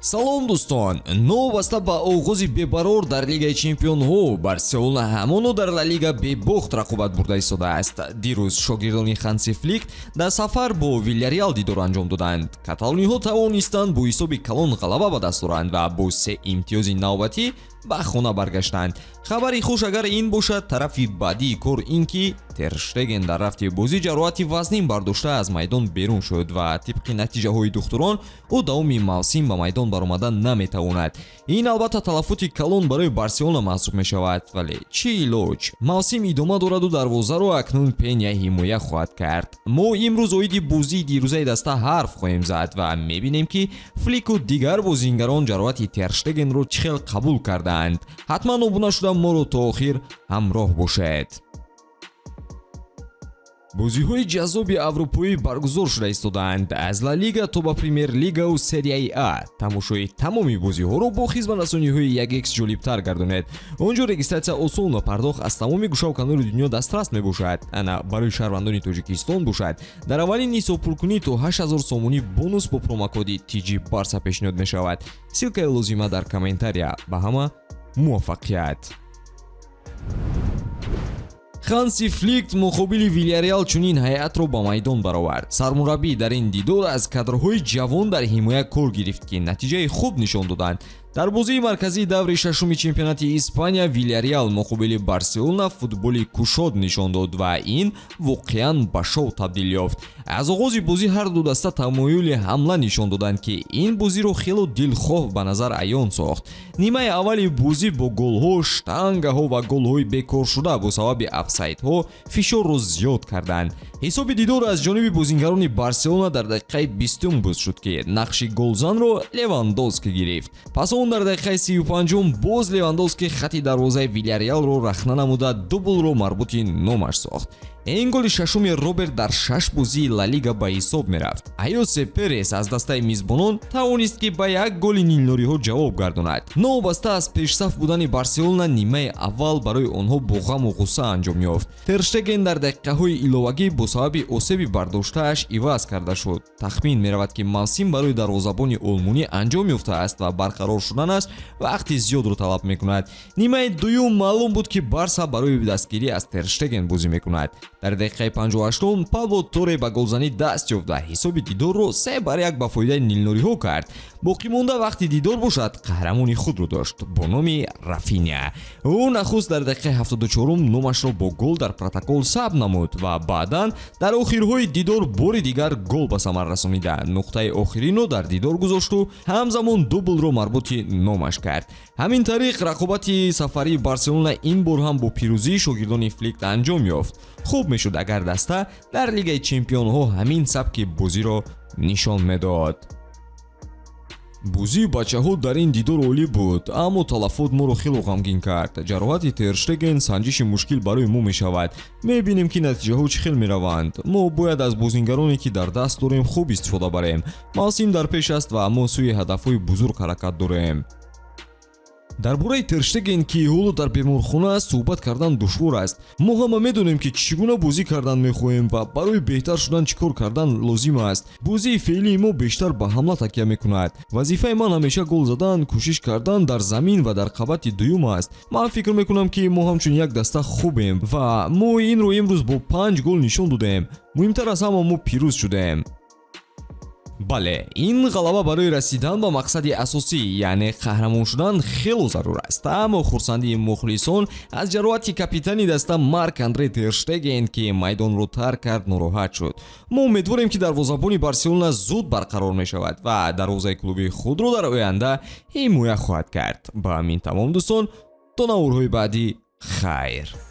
салом дӯстон, новаста ба оғози бебарор дар Лигаи Чемпионҳо Барселона ҳамоно дар Ла Лига бебохт рақобат бурда истодааст. Дирӯз шогирдони Ханси Флик дар сафар бо Вильяреал дидор анҷом доданд. Каталониҳо тавонистанд бо ҳисоби Калон ғалаба ба даст оранд ва бо 3 имтиёзи навбатӣ ба хона баргаштанд. Хабари хуш агар ин бошад, тарафи баъдии кор ин ки Тер Штеген дар рафти бозӣ ҷароҳати вазнин бардошта аз майдон берун шуд ва тибқи натиҷаҳои духтурон ӯ давоми мавсим ба майдон баромада наметавонад. Ин албатта талафоти калон барои Барселона маҳсуб мешавад, вале чӣ илоҷ? Мавсим идома дораду дарвозаро акнун Пеня ҳимоя хоҳад кард. Мо имрӯз оиди бозии дирӯзаи даста ҳарф хоҳем зад ва мебинем ки Флику дигар бозингарон ҷароҳати Тер Штегенро чӣ хел қабул кардаанд. ҳатман обуна шуда моро то охир ҳамроҳ бошед. бозиҳои ҷаззоби аврупоӣ баргузор шуда истодаанд. Аз Ла Лига то ба Премер Лигаву Серияи А. Тамошои тамоми бозиҳоро бо хизматрасониҳои 1x ҷолибтар гардонед. Онҷо регистратсия осон ва пардохт аз тамоми гӯшаву канори дунё дастрас мебошад. Ана барои шаҳрвандони Тоҷикистон бошад. Дар аввалин ҳисобпуркунӣ то 8000 сомони бонус бо промокоди TJBARCA пешниҳод мешавад. Силкаи лозима дар комментария. Ба ҳама муваффақият. Ханси Флик муқобили Вильяреал чунин ҳайатро ба майдон баровард. Сармураббӣ дар ин дидор аз кадрҳои ҷавон дар ҳимоя кор гирифт ки натиҷаи хуб нишон доданд. Дар бозии марказии даври шашуми чемпионати Испания Вильяреал муқобили Барселона футболи кушод нишон дод ва ин воқеан ба шоу табдил ёфт. Аз оғози бозӣ ҳар ду даста тамоюли ҳамла нишон доданд ки ин бозиро хело дилхоҳ ба назар аён сохт. Нимаи аввали бозӣ бо голҳо, штангаҳо ва голҳои бекоршуда бо сабаби офсайдҳо фишорро зиёд карданд. ҳисоби дидор аз ҷониби бозингарони Барселона дар дақиқаи 20 буз шуд ки нақши голзанро Левандовски гирифт. Пас он дар дақиқаи 35 боз Левандовски хати дарвозаи Вильяреалро рахна намуда дублро марбути номаш сохт. ин голи шашуми Роберт дар 6 бозии Ла Лига ба ҳисоб мерафт. Айосе Перес аз дастаи мизбонон тавонист ки ба як голи нилнориҳо ҷавоб гардонад. Новбаста аз пешсаф будани Барселона нимаи аввал барои онҳо бо ғаму ғусса анҷом ёфт. Тер Штеген дар дақиқаҳои иловагӣ бо сабаби осеби бардоштааш иваз карда шуд. Тахмин меравад ки мавсим барои дарвозабони олмонӣ анҷом ёфтааст ва барқарор шуданаш вақти зиёдро талаб мекунад. Нимаи дуюм маълум буд ки Барса барои дастгирӣ аз Тер Штеген бозӣ мекунад. Дар дақиқаи 58 Пабло Торе ба голзанӣ даст ёфт ва ҳисоби дидорро 3-1 ба фоидаи нилнориҳо кард. боқӣ монда вақти дидор бошад, қаҳрамони худро дошт бо номи Рафиня. ӯ нахуст дар дақиқаи 74 номашро бо гол дар протокол сабт намуд ва баъдан дар охирҳои дидор бори дигар гол ба самар расонида нуқтаи охиринро дар дидор гузошту ҳамзамон дублро марбути номаш кард. ҳамин тариқ рақобати Сафари Барселона ин бор ҳам бо пирӯзии шогирдони Флик анҷом ёфт. хуб мешуд агар даста дар Лигаи Чемпионҳо ҳамин сабки бозиро нишон медод. бозии бачаҳо дар ин дидор олӣ буд, аммо талафот моро хело ғамгин кард. ҷароҳати Тер Штеген санҷиши мушкил барои мо мешавад. мебинем ки натиҷаҳо чӣ хел мераванд. мо бояд аз бозингароне ки дар даст дорем хуб истифода барем. мавсим дар пеш аст ва мо сӯи ҳадафҳои бузург ҳаракат дорем. дар бораи Тер Штеген ки ҳоло дар беморхона аст суҳбат кардан душвор аст. мо ҳама медонем ки чӣ гуна бозӣ кардан мехоҳем ва барои беҳтар шудан чӣ кор кардан лозим аст. бозии феълии мо бештар ба ҳамла такя мекунад. вазифаи ман ҳамеша гол задан, кӯшиш кардан дар замин ва дар қабати дуюм аст. ман фикр мекунам ки мо ҳамчун як даста хубем ва мо инро имрӯз бо 5 гол нишон додем. муҳимтар аз ҳама мо пирӯз шудем. бале, ин ғалаба барои расидан ба мақсади асосӣ, яъне қаҳрамон шудан хело зарур аст. аммо хурсандии мухлисон аз ҷароҳати капитани даста Марк Андре Тер Штеген ки майдонро тарк кард нороҳат шуд. мо умедворем ки дарвозабони Барселона зуд барқарор мешавад ва дарвозаи клуби худро дар оянда ҳимоя хоҳад кард. ба ҳамин тамом дӯстон, то наворҳои баъдӣ хайр.